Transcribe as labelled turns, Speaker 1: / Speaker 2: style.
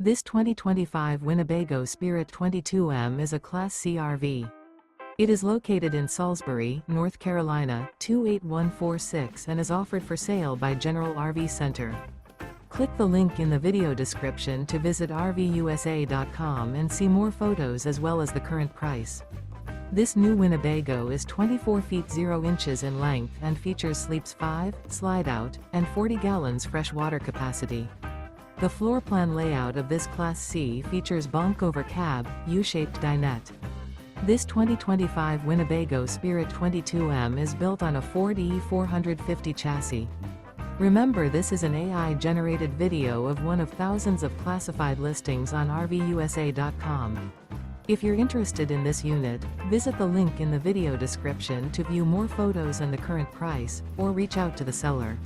Speaker 1: This 2025 Winnebago Spirit 22M is a Class C RV. It is located in Salisbury, North Carolina, 28146 and is offered for sale by General RV Center. Click the link in the video description to visit RVUSA.com and see more photos as well as the current price. This new Winnebago is 24 feet 0 inches in length and features sleeps 5, slide-out, and 40 gallons fresh water capacity. The floor plan layout of this Class C features bunk over cab, U-shaped dinette. This 2025 Winnebago Spirit 22M is built on a Ford E450 chassis. Remember, this is an AI-generated video of one of thousands of classified listings on RVUSA.com. If you're interested in this unit, visit the link in the video description to view more photos and the current price, or reach out to the seller.